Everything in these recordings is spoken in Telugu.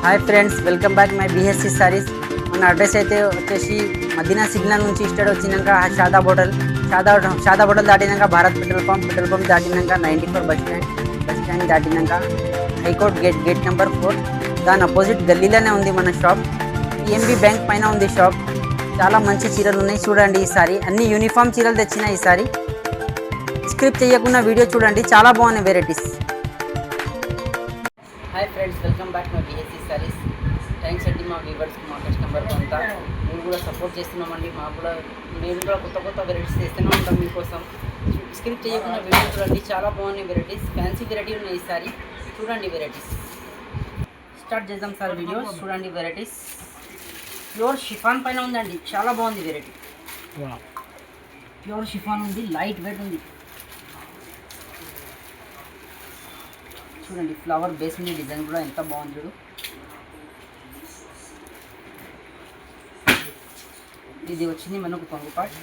Hi friends, welcome back my BSC saris. మన అడ్రస్ అయితే వచ్చేసి మదీనా సిగ్నల్ నుంచి స్టార్ట్ వచ్చినాక షాదా హోటల్ దాటినాక భారత్ పెట్రోల్ పంప్ దాటినాక 94 బస్ స్టాండ్ దాటినాక హైకోర్ట్ గేట్ నెంబర్ 4 దాని అపోజిట్ గల్లీలోనే ఉంది మన షాప్. పిఎంబి బ్యాంక్ పైన ఉంది షాప్. చాలా మంచి చీరలు ఉన్నాయి, చూడండి. ఈసారి అన్ని యూనిఫామ్ చీరలు తెచ్చిన ఈసారి. స్క్రిప్ట్ చేయకుండా వీడియో చూడండి, చాలా బాగున్నాయి varieties. Hi friends, welcome back my BSC saris. Thanks అండి మా వ్యూవర్స్కి, మా కస్టమర్కి అంతా. మేము కూడా సపోర్ట్ చేస్తున్నామండి. మేము కూడా కొత్త వెరైటీస్ చేస్తూనే ఉంటాం మీకోసం. స్క్రిప్ట్ చేయకుండా వీడియో చూడండి, చాలా బాగున్నాయి వెరైటీస్. ఫ్యాన్సీ వెరైటీ ఉన్నాయి ఈసారి, చూడండి వెరైటీస్. స్టార్ట్ చేద్దాం సార్ వీడియో. చూడండి వెరైటీస్. ప్యూర్ షిఫాన్ పైన ఉందండి, చాలా బాగుంది వెరైటీ. ప్యూర్ షిఫాన్ ఉంది, లైట్ వెయిట్ ఉంది. చూడండి ఫ్లవర్ బేస్ ఉంది, డిజైన్ కూడా ఎంత బాగుంది చూడు. ఇది వచ్చింది మనకు కొంగు పార్ట్,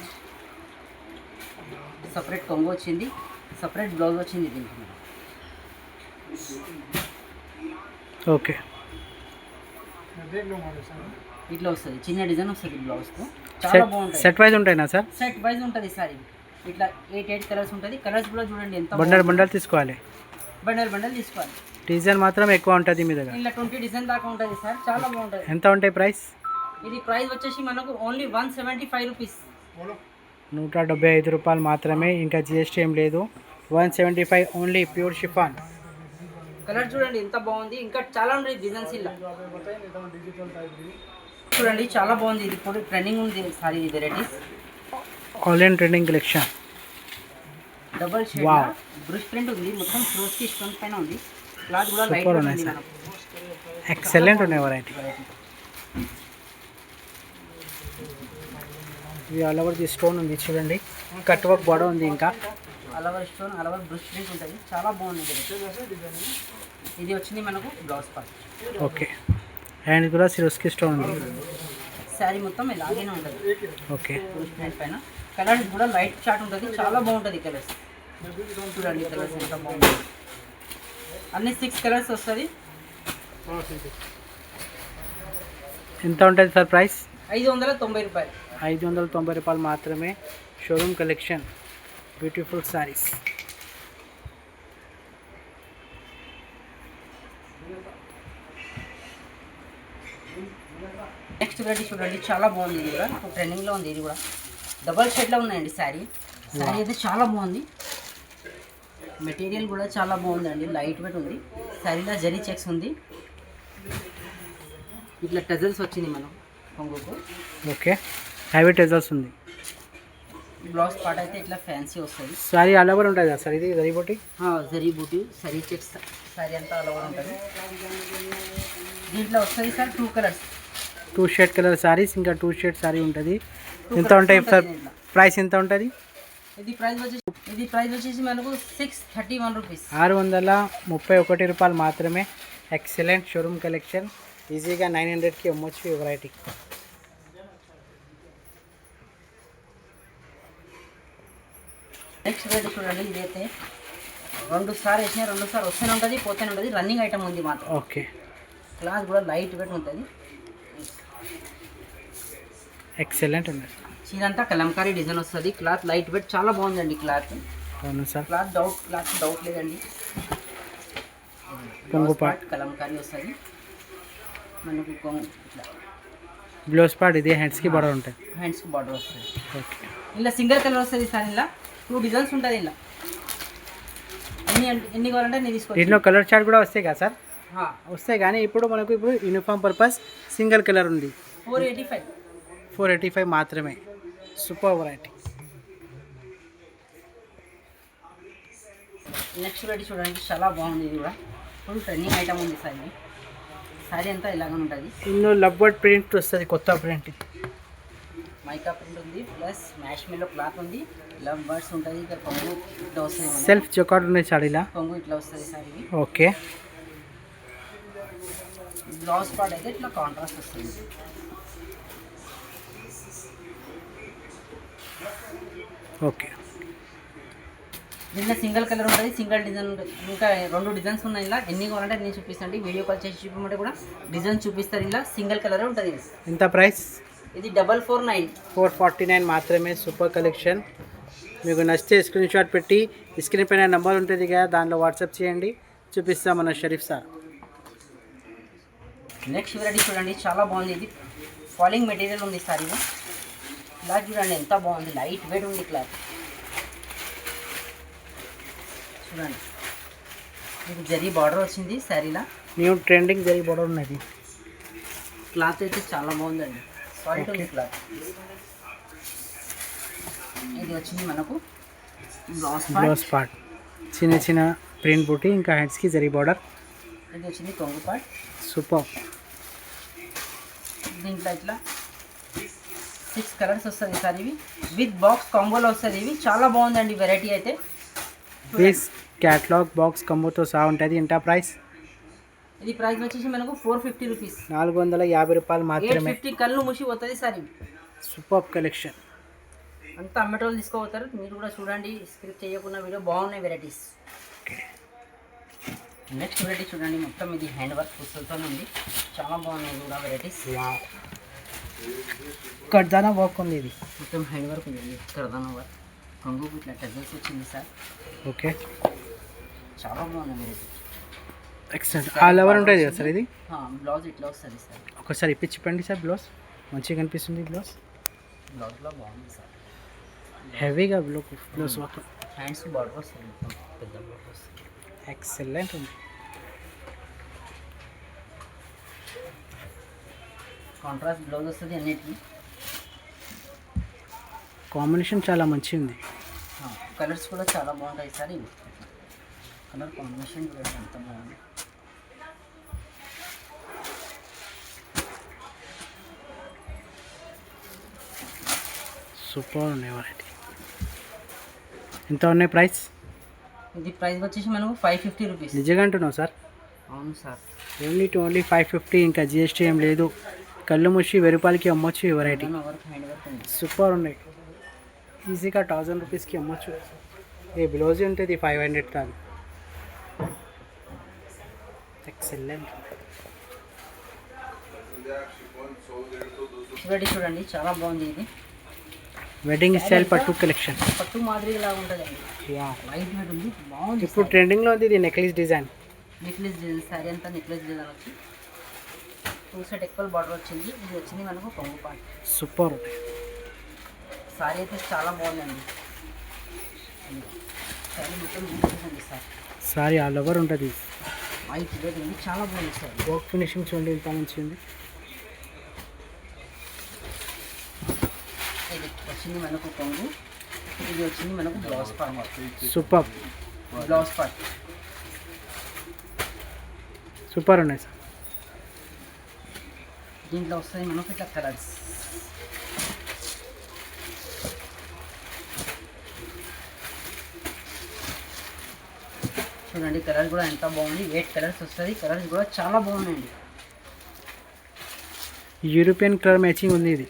సపరేట్ కొంగు వచ్చింది, సపరేట్ బ్లౌజ్ వచ్చింది దీనికి. ఓకే, ఇట్లా వస్తుంది, చిన్న డిజైన్ వస్తుంది బ్లౌజ్కు. చాలా బాగుంటుంది. సెట్ వైజ్ ఉంటాయినా సార్? సెట్ వైజ్ ఉంటుంది సార్. ఇట్లా 8 కలర్స్ ఉంటుంది. కలర్స్ కూడా చూడండి ఎంత బండల్ తీసుకోవాలి, బండల్ తీసుకోవాలి. డిజైన్ మాత్రం ఎక్కువ ఉంటుంది మీ దగ్గర. ఇలా 20 డిజైన్ దాకా ఉంటుంది సార్, చాలా బాగుంటుంది. ఎంత ఉంటాయి ప్రైస్? ఇది ప్రైస్ వచ్చేసి మనకు ఓన్లీ 175 రూపీస్, 175 రూపాయలు మాత్రమే, ఇంకా జిఎస్టీ ఏం లేదు. 175 ఓన్లీ, ప్యూర్ షిఫాన్. కలర్ చూడండి ఎంత బాగుంది, ఇంకా చాలా ఉన్నాయి డిజైన్స్. ఇలా చూడండి చాలా బాగుంది. ఇది ఇప్పుడు ట్రెండింగ్ ఉంది సారీ ఈ varieties. Online trending collection. Double shade brush print ఉంది, మొత్తం ఫ్రోస్కి స్టోన్ పైన ఉంది. క్లాత్ కూడా లైట్ సూపర్ ఉన్నాయి సార్, ఎక్సలెంట్ ఉన్నాయి వెరైటీ. ఇది ఆల్ ఓవర్ ది స్టోన్ ఉంది చూడండి, కట్ వర్క్ బార్డర్ ఉంది, ఇంకా all over stone, all over brush print ఉంటుంది, చాలా బాగుంది. ఇది వచ్చింది మనకు బ్లౌజ్ పార్ట్. ఓకే, హ్యాండ్ కూడా సిరోస్కి స్టోన్ ఉంది. శారీ మొత్తం ఇలాగే ఉంటుంది. ఓకే, బ్రష్ ప్రింట్ పైన కలర్స్ కూడా లైట్ చాట్ ఉంటుంది, చాలా బాగుంటుంది కలర్స్. చూడండి కలర్స్ ఎంత బాగుంటుంది. అన్ని 6 కలర్స్ వస్తుంది. ఎంత ఉంటుంది సార్ ప్రైస్? 590 రూపాయలు. 590 రూపాయలు మాత్రమే. Showroom collection, beautiful saris. Next variety చూడండి, చాలా బాగుంది. ఇది కూడా ట్రెండింగ్లో ఉంది. ఇది కూడా డబల్ షేడ్లో ఉన్నాయండి శారీ. శారీ అయితే చాలా బాగుంది. మెటీరియల్ కూడా చాలా బాగుందండి, లైట్ వెయిట్ ఉంది. శారీలో జరీ చెక్స్ ఉంది, ఇట్లా టజల్స్ వచ్చింది మనం కొంగుకు. ఓకే, హ్యావీ టెజల్స్ ఉంది. బ్లౌజ్ పార్ట్ అయితే ఇట్లా ఫ్యాన్సీ వస్తుంది. సారీ ఆల్ ఓవర్ ఉంటుంది కదా సార్? ఇది జరీ బూటీ, జరీ బూటీ, జరీ చెక్స్, శారీ అంతా ఆల్ ఓవర్ ఉంటుంది. దీంట్లో వస్తుంది sir 2 colours, 2 shade colour saris, ఇంకా 2 షేడ్ సారీ ఉంటుంది. ఎంత ఉంటాయి సార్ ప్రైస్? ఎంత ఉంటుంది? ఇది ప్రైస్ వచ్చేసి మనకు 631 రూపీస్, 631 రూపాయలు మాత్రమే. ఎక్సలెంట్ షోరూమ్ కలెక్షన్, ఈజీగా 900కి అమ్మొచ్చు ఈ వెరైటీ. నెక్స్ట్ వెరైటీ చూడండి. ఇదైతే 2 సార్లు వేసినా 2 సార్లు వస్తూనే ఉంటుంది, పోతూనే ఉంటుంది. రన్నింగ్ ఐటమ్ ఉంది మాత్రం. ఓకే, క్లాత్ కూడా లైట్ వెయిట్ ఉంటుంది. ఎక్సలెంట్ ఉంది. చీర అంతా కలంకారీ డిజైన్ వస్తుంది. క్లాత్ లైట్ వెయిట్, చాలా బాగుందండి క్లాత్. అవును సార్, క్లాత్ డౌట్ లేదండి. కొంగు పార్ట్ కలంకారీ వస్తుంది మనకు. ఇట్లా బ్లౌజ్ పార్ట్ ఇది హ్యాండ్స్కి బార్డర్ ఉంటుంది, హ్యాండ్స్కి బార్డర్ వస్తుంది. ఓకే, ఇలా సింగిల్ కలర్ వస్తుంది సార్. ఇలా 2 డిజైన్స్ ఉంటుంది. ఇలా ఎన్ని కావాలంటే నేను తీసుకోవచ్చు. దీంట్లో కలర్ చార్ట్ కూడా వస్తాయి కదా సార్? వస్తాయి, కానీ ఇప్పుడు యూనిఫామ్ పర్పస్ సింగిల్ కలర్ ఉంది. 485 మాత్రమే. Super variety. నెక్స్ట్ వెరైటీ చూడండి, చాలా బాగుంది. ఇది కూడా ఫుల్ ట్రెండింగ్ ఐటమ్ ఉంది సార్. ఇది సారీ అంతా ఇలాగే ఉంటుంది. ఇందులో లవ్ బర్డ్ ప్రింట్ వస్తుంది, కొత్త ప్రింట్. మైకా ప్రింట్ ఉంది, ప్లస్ మ్యాష్ మిల్లో క్లాత్ ఉంది, లవ్ బర్డ్స్ ఉంటుంది. ఇక్కడ కొంగు ఇట్లా వస్తుంది, సెల్ఫ్ జొకాట్ ఉన్నాయి సారీలా. కొంగు ఇట్లా వస్తుంది సారీ. ఓకే, బ్లౌజ్ పార్ట్ అయితే ఇట్లా కాంట్రాస్ట్ వస్తుంది. ఓకే, దీంట్లో సింగిల్ కలర్ ఉంటుంది, సింగిల్ డిజైన్ ఉంటుంది. ఇంకా 2 డిజైన్స్ ఉన్నాయి. ఇలా ఎన్ని కావాలంటే నేను చూపిస్తాను. వీడియో కాల్ చేసి చూపించమంటే కూడా డిజైన్ చూపిస్తారు. ఇలా సింగిల్ కలర్ ఉంటుంది. ఎంత ప్రైస్? ఇది 449. 449 మాత్రమే. Super collection. మీకు నచ్చితే స్క్రీన్ షాట్ పెట్టి స్క్రీన్ పైన నెంబర్ ఉంటుంది కదా, దాంట్లో వాట్సాప్ చేయండి, చూపిస్తాం మన షరీఫ్ సార్. నెక్స్ట్ వెరైటీ చూడండి, చాలా బాగుంది. ఇది ఫాలింగ్ మెటీరియల్ ఉంది సార్. ఇది క్లాత్ చూడండి ఎంత బాగుంది, లైట్ వెయిట్ ఉంది క్లాత్. చూడండి మీకు జరీ బార్డర్ వచ్చింది శారీలా. న్యూ ట్రెండింగ్ జరీ బార్డర్ ఉన్నది. క్లాత్ అయితే చాలా బాగుందండి, సాలిడ్ ఉంది క్లాత్. ఇది వచ్చింది మనకు బ్లౌజ్ పార్ట్, చిన్న చిన్న ప్రింట్ బుట్టి, ఇంకా హ్యాండ్స్కి జరీ బార్డర్. ఇది వచ్చింది కొంగు పార్ట్. సూపర్. దీంట్లో ఇట్లా 6 కలర్స్ వస్తుంది సార్. ఇవి విత్ బాక్స్ కాంబోలో వస్తుంది. ఇవి చాలా బాగుందండి వెరైటీ అయితే. దిస్ క్యాటలాగ్ బాక్స్ కంబోతో సహా ఉంటుంది. ఎంత ప్రైస్? ఇది ప్రైస్ వచ్చేసి మనకు 450 రూపీస్. 450 రూపాయలు మాత్రమే. 850 కళ్ళు ముషి పోతుంది సార్. ఇవి సూపర్ కలెక్షన్. అంతా అమ్మేటోళ్ళు తీసుకోపోతారు. మీరు కూడా చూడండి, స్క్రిప్ట్ చేయకుండా వీడియో బాగున్నాయి వెరైటీస్. నెక్స్ట్ వెరైటీ చూడండి, మొత్తం ఇది హ్యాండ్ వర్క్ పుస్తలతోనే ఉంది. చాలా బాగున్నాయి కూడా వెరైటీస్. కడ్దానా వర్క్ ఉంది. ఇది మొత్తం హ్యాండ్ వర్క్ ఉంది. కర్దానా వర్క్, కొంగుకు ఇట్లా టెజల్స్ వచ్చింది సార్. ఓకే, చాలా బాగున్నాయి వెరైటీ. ఎక్సలెంట్. ఆల్ ఓవర్ ఉంటుంది కదా సార్ ఇది? బ్లౌజ్ ఇట్లా వస్తుంది సార్. ఒకసారి ఇప్పించండి సార్. బ్లౌజ్ మంచిగా కనిపిస్తుంది. బ్లౌజ్లో బాగుంది సార్, హెవీగా బ్లౌజ్ వర్క్. హ్యాండ్స్ బార్డర్ వస్తుంది, మొత్తం పెద్ద బార్డర్ వస్తుంది. ఎక్సలెంట్ ఉంది. కాంట్రాస్ట్ బ్లౌజ్ వస్తుంది అన్నిటికీ. కాంబినేషన్ చాలా మంచిగా ఉంది. కలర్స్ కూడా చాలా బాగుంటాయి సార్. ఇవి కలర్ కాంబినేషన్ కూడా ఎంత బాగుంది. సూపర్ ఉన్నాయి వెరైటీ. ఎంత ఉన్నాయి ప్రైస్? ఇది ప్రైస్ వచ్చేసి మనకు 550 రూపీస్. నిజంగా అంటున్నావు సార్? అవును సార్. ఓన్లీ 550, ఇంకా జిఎస్టీ ఏం లేదు. కళ్ళు మూసి 1000 రూపాయలకి అమ్మొచ్చు ఈ వెరైటీ. వర్క్ హ్యాండ్ వర్క్ ఉంది. సూపర్ ఉన్నాయి. ఈజీగా 1000 రూపీస్కి అమ్మొచ్చు. ఏ బ్లౌజ్ ఉంటుంది 500 కాదు. ఎక్సలెంట్. చూడండి చాలా బాగుంది. ఇది వెడ్డింగ్ స్టైల్ పట్టు కలెక్షన్. పట్టు మాదిరిగా ఉంటుందండి. లైట్ వెయిట్ ఉంది, బాగుంది. ఇప్పుడు ట్రెండింగ్లో ఉంది ఇది necklace design. Necklace design sari అంతా నెక్లెస్ డిజైన్ వచ్చి 2 సెట్ ఎక్కువ బార్డర్ వచ్చింది. ఇది వచ్చింది మనకు కొంగు పార్ట్. సూపర్. శారీ అయితే చాలా బాగుందండి. శారీ మొత్తం చూపించండి సార్. సారీ ఆల్ ఓవర్ ఉంటుంది. వైట్ వెయిట్ ఉంది, చాలా బాగుంది సార్. వర్క్ ఫినిషింగ్ చూడండి ఎంత మంచిగా ఉంది. ఇది వచ్చింది మనకు కొంగు. ఇది వచ్చింది మనకు blouse part. Super. Blouse part super ఉన్నాయి సార్. దీంట్లో వస్తుంది మనకు ఇట్లా కలర్స్. చూడండి కలర్ కూడా ఎంత బాగుంది. 8 కలర్స్ వస్తుంది. కలర్స్ కూడా చాలా బాగున్నాయండి. యూరోపియన్ కలర్ మ్యాచింగ్ ఉంది. ఇది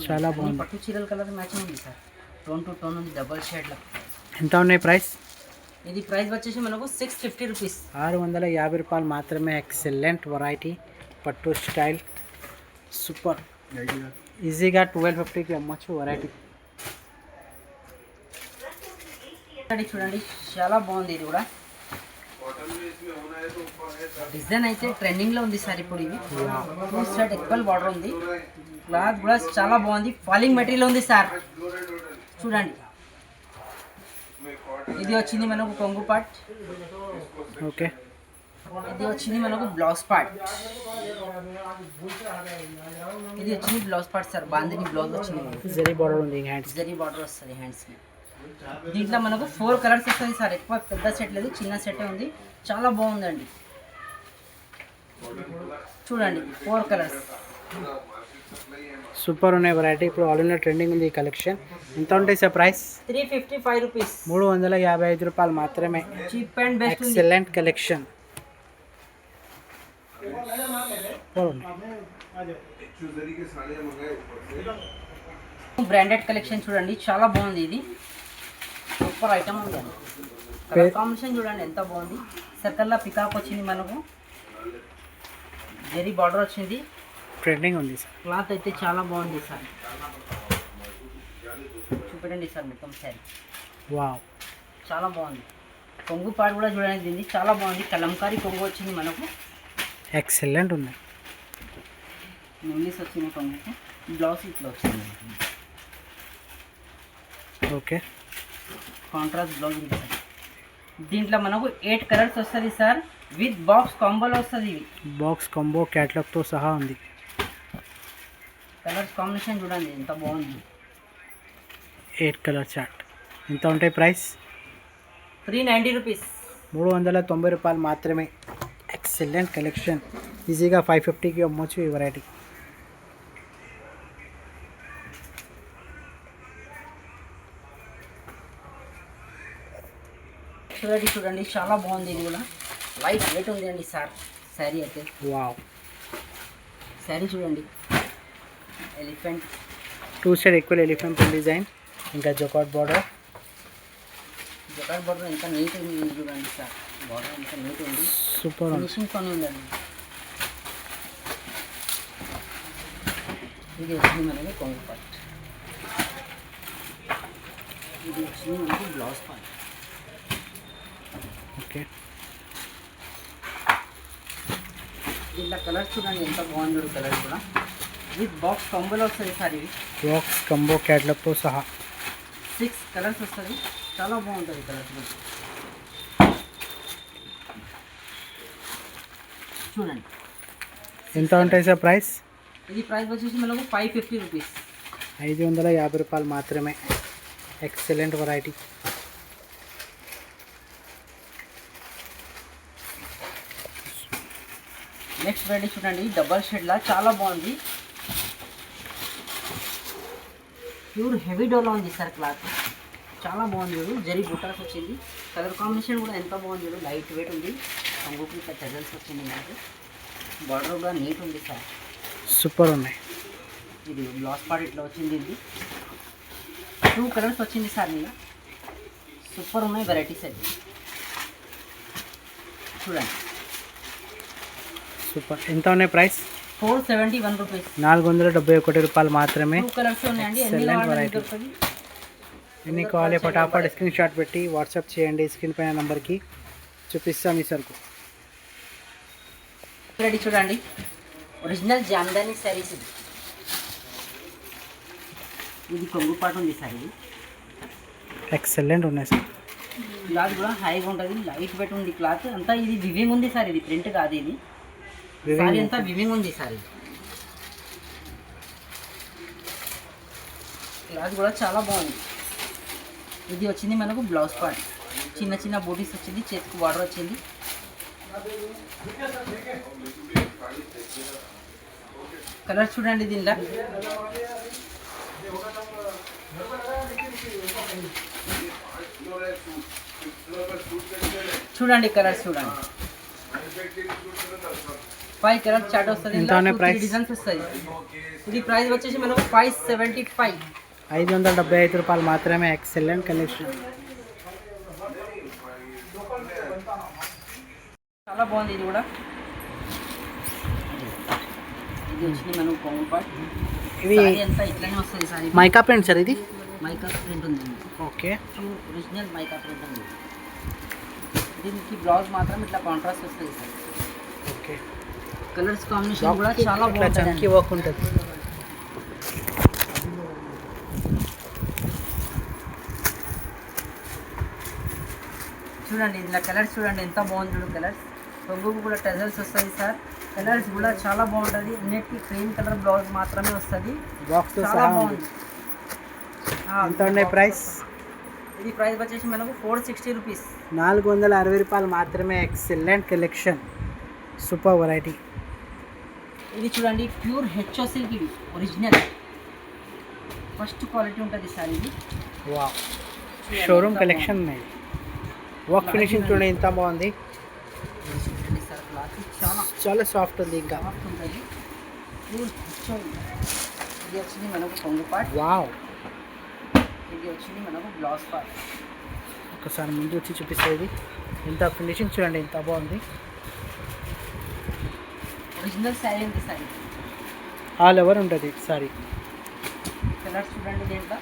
చాలా బాగుంది. పట్టు చీరల కలర్ మ్యాచింగ్ ఉంది సార్. టోన్ టు టోన్ ఉంది, డబల్ షేడ్లో. ఎంత ఉన్నాయి ప్రైస్? ఇది ప్రైస్ వచ్చేసి మనకు 650 రూపీస్. 650 రూపాయలు మాత్రమే. ఎక్సలెంట్ వెరైటీ పట్టు స్టైల్. సూపర్. ఈజీగా 1250కి అమ్మచ్చు వెరైటీ. చూడండి చాలా బాగుంది. ఇది కూడా డిజైన్ అయితే ట్రెండింగ్లో ఉంది సార్ ఇప్పుడు. ఇవి 2 సెట్ ఎక్కువ బార్డర్ ఉంది. క్లాత్ కూడా చాలా బాగుంది. ఫాలింగ్ మెటీరియల్ ఉంది సార్. చూడండి ఇది వచ్చింది మనకు కొంగు పార్ట్. ఓకే, ఇది వచ్చింది మనకు బ్లౌజ్ పార్ట్. ఇది వచ్చింది blouse part sir. Bandhani blouse వచ్చింది. జరీ బార్డర్ ఉంది. హ్యాండ్స్ జరీ బార్డర్ వస్తుంది హ్యాండ్స్కి. దీంట్లో మనకు 4 కలర్స్ వస్తుంది సార్. ఎక్కువ పెద్ద సెట్ లేదు, చిన్న సెటే ఉంది. చాలా బాగుందండి. చూడండి 4 కలర్స్. సూపర్ ఉన్నాయి వెరైటీ. ఇప్పుడు ఆల్ ఇండియా ట్రెండింగ్ ఉంది ఈ కలెక్షన్. ఎంత ఉంటాయి సార్ ప్రైస్? 355 రూపీస్. 355 రూపాయలు మాత్రమే. Cheap and best. Excellent collection. Branded collection చూడండి చాలా బాగుంది. ఇది సూపర్ ఐటమ్ ఉంది అండి. కలర్ కాంబినేషన్ చూడండి ఎంత బాగుంది. సర్కిల్లా పికాక్ వచ్చింది మనకు, జరీ బార్డర్ వచ్చింది. ట్రెండింగ్ ఉంది సార్. క్లాత్ అయితే చాలా బాగుంది సార్. చూపెట్టండి సార్ మొత్తం శారీ. వావ్, చాలా బాగుంది. కొంగు పాడు కూడా చూడండి దీన్ని, చాలా బాగుంది. కలంకారీ కొంగు వచ్చింది మనకు, ఎక్సలెంట్ ఉంది. ఇంగ్లీష్ వచ్చింది కొంగుకి. బ్లౌజ్ ఇట్లా వచ్చింది. ఓకే, కాంట్రాస్ట్ బ్లౌజ్ ఉంది సార్. దీంట్లో మనకు 8 కలర్స్ వస్తుంది సార్, విత్ బాక్స్ కాంబోలో వస్తుంది. ఇవి బాక్స్ కాంబో క్యాటలాగ్తో సహా ఉంది. కలర్స్ కాంబినేషన్ చూడండి ఎంత బాగుంది. 8 కలర్ చార్ట్. ఎంత ఉంటాయి ప్రైస్? 390 రూపీస్. 390 రూపాయలు మాత్రమే. Excellent collection. ఈజీగా 550కి అమ్మొచ్చు ఈ వెరైటీ. చూడండి చాలా బాగుంది. ఇది కూడా లైట్ వెయిట్ ఉంది అండి సార్ శారీ అయితే. వావ్, శారీ చూడండి, elephant 2 side equal elephant design, ఇంకా జొకాట్ బార్డర్. జకాట్ బార్డర్ ఎంత నీట్ ఉంది చూడండి సార్. బార్డర్ ఎంత నీట్ ఉంది, సూపర్ ఉంది. ఫినిషింగ్ పని ఉందండి. ఇది వచ్చింది మనకి కొంగు పార్ట్, ఇది వచ్చింది మనకి బ్లౌజ్ పార్ట్. ఓకే, దీంట్లో కలర్ చూడండి ఎంత బాగుంది. కలర్ కూడా విత్ బాక్స్ కంబోలో వస్తుంది సార్. ఇవి బాక్స్ కంబో క్యాటలాగ్తో సహా 6 కలర్స్ వస్తుంది. చాలా బాగుంటుంది కలర్స్ కూడా. చూడండి ఎంత ఉంటాయి సార్ ప్రైస్? ఇది ప్రైస్ వచ్చేసి మనకు 550 రూపీస్. 550 రూపాయలు మాత్రమే. Excellent variety. నెక్స్ట్ వెరైటీ చూడండి, డబల్ షేడ్లా చాలా బాగుంది. ప్యూర్ హెవీ డోలో ఉంది సార్. క్లాత్ చాలా బాగుంది. చూడు జరీ బుటాస్ వచ్చింది. కలర్ కాంబినేషన్ కూడా ఎంత బాగుంది. చూడు లైట్ వెయిట్ ఉంది. కొంగుకి ఇట్లా టజల్స్ వచ్చింది మనకు. బార్డర్ కూడా నీట్ ఉంది సార్. సూపర్ ఉన్నాయి. ఇది బ్లౌజ్ పార్ట్ ఇట్లా వచ్చింది. ఇది 2 కలర్స్ వచ్చింది సార్. మీద సూపర్ ఉన్నాయి వెరైటీస్ అయితే. చూడండి సూపర్. ఎంత ఉన్నాయి ప్రైస్? 471 రూపీస్. 471 రూపాయలు మాత్రమే. 2 కలర్స్ ఉన్నాయండి. Excellent variety. ఎన్ని కావాలి ఫటాఫట్ స్క్రీన్ షాట్ పెట్టి వాట్సాప్ చేయండి. స్క్రీన్ పైన నెంబర్కి చూపిస్తాం ఈ సరుకు. రెడీ చూడండి, ఒరిజినల్ జామ్దాని శారీస్. ఇది కొంగు పాటు ఉంది సార్. ఇది ఎక్సలెంట్ ఉన్నాయి సార్. క్లాత్ కూడా హైగా ఉంటుంది, లైట్ వెయిట్ ఉంది క్లాత్ అంతా. ఇది వివింగ్ ఉంది సార్. ఇది ప్రింట్ కాదు. ఇది సారీ అంతా వివింగ్ ఉంది సార్. ఇది క్లాత్ కూడా చాలా బాగుంది. ఇది వచ్చింది మనకు బ్లౌజ్ పార్ట్. చిన్న చిన్న బూటీస్ వచ్చింది, చేతికి బార్డర్ వచ్చింది. కలర్ చూడండి దీనిలో. చూడండి కలర్స్ చూడండి. 5 కలర్ చార్ట్ వస్తుంది. ఎంతనే ప్రైస్? డిజైన్స్ వస్తాయి. ఇది ప్రైస్ వచ్చేసి మనకు 575. 575 రూపాయలు మాత్రమే. Excellent collection. చాలా బాగుంది. ఇది కూడా ఇది వచ్చింది మనకు కొంగు పార్ట్. ఇది అంతా ఇట్లానే వస్తుంది సార్. Mica print sir. ఇది మైకా ప్రింట్ ఉంది. ఓకే, ఒరిజినల్ మైకా ప్రింట్ ఉంది. దీనికి బ్లౌజ్ మాత్రం ఇట్లా కాంట్రాస్ట్ వస్తుంది సార్. ఓకే, కలర్స్ కాంబినేషన్ కూడా చాలా బాగుంటుంది. చంకీ వర్క్ ఉంటుంది. చూడండి ఇందులో కలర్స్ చూడండి ఎంత బాగుంది. చూడు కలర్స్. కొంగుకు కూడా టజల్స్ వస్తుంది సార్. కలర్స్ కూడా చాలా బాగుంటుంది. అన్నిటికీ క్రీమ్ కలర్ బ్లౌజ్ మాత్రమే వస్తుంది. బాక్స్తో చాలా సహా బాగుంది. ఎంత ఉన్నాయి ప్రైస్? ఇది ప్రైస్ వచ్చేసి మనకు 460 రూపీస్. 460 రూపాయలు మాత్రమే. Excellent collection. Super variety. ఇది చూడండి ప్యూర్ హెచ్ఓ సిల్క్. ఇది ఒరిజినల్ ఫస్ట్ క్వాలిటీ ఉంటుంది సార్. ఇది వావ్, షోరూమ్ కలెక్షన్ ఉన్నాయి. వర్క్ ఫినిషింగ్ చూడండి ఎంత బాగుంది. సార్ క్లాత్ చాలా చాలా సాఫ్ట్ ఉంది. ఇంకా సాఫ్ట్ ఉంటుంది. Pure HO. ఇది వచ్చింది మనకు కొంగు పార్ట్. వావ్, ఇది వచ్చింది మనకు బ్లౌజ్ పార్ట్. ఒకసారి ముందు వచ్చి చూపిస్తుంది. ఎంత ఫినిషింగ్ చూడండి, ఎంత బాగుంది. ఒరిజినల్ శారీ ఉంది సారీ. ఆల్ ఓవర్ ఉంటుంది సారీ. కలర్స్ చూడండి, దీంట్లో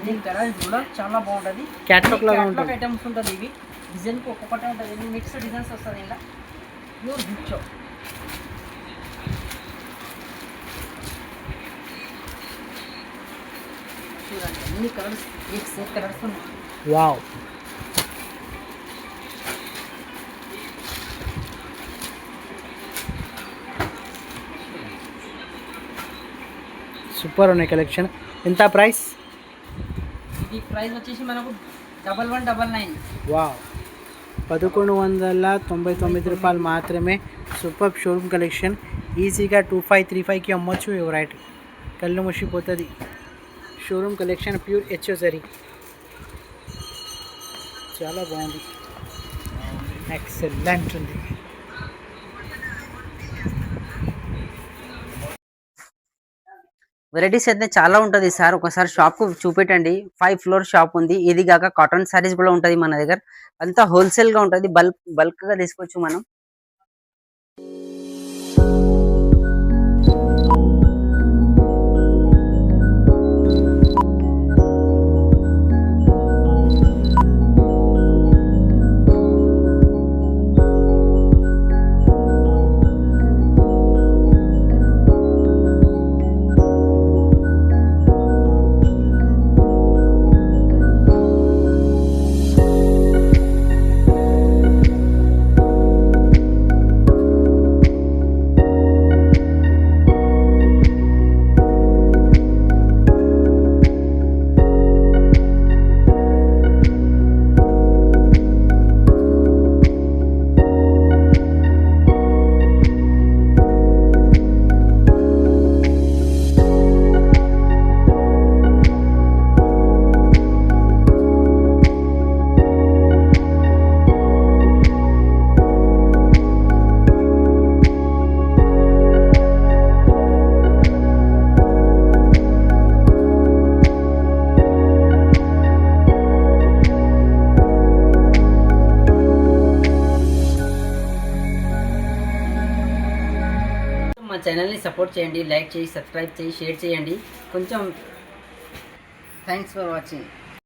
దీని కలర్స్ కూడా చాలా బాగుంటుంది. క్యాట్లాగ్ లాగా ఉంటుంది. ఐటమ్స్ ఉంటుంది. ఇవి డిజైన్కి ఒక్కొక్కటే ఉంటుంది. ఇది మిక్స్డ్ డిజైన్స్ వస్తుంది. ఇలా ప్యూర్ బిచ్చో. చూడండి అన్ని కలర్స్, మిక్స్ కలర్స్ ఉన్నాయి. వావ్, సూపర్ ఉన్నాయి కలెక్షన్. ఎంత ప్రైస్? ఇది ప్రైస్ వచ్చేసి మనకు 1199. వావ్, 1199 రూపాయలు మాత్రమే. Super showroom collection. ఈజీగా 2535కి అమ్మొచ్చు. రైట్, కళ్ళు ముషిపోతుంది. షోరూమ్ కలెక్షన్ ప్యూర్ హెచ్ఓసరీ. చాలా బాగుంది, ఎక్సలెంట్ ఉంది. వెరైటీస్ అయితే చాలా ఉంటుంది సార్. ఒకసారి షాప్ కు చూపెట్టండి. 5 ఫ్లోర్ షాప్ ఉంది. ఇది కాక కాటన్ సారీస్ కూడా ఉంటుంది మన దగ్గర. అంతా హోల్సేల్ గా ఉంటుంది. బల్క్ గా తీసుకోవచ్చు మనం. మా ఛానల్ని సపోర్ట్ చేయండి, లైక్ చేయి, సబ్స్క్రైబ్ చేయి, షేర్ చేయండి. కొంచెం థ్యాంక్స్ ఫర్ వాచింగ్.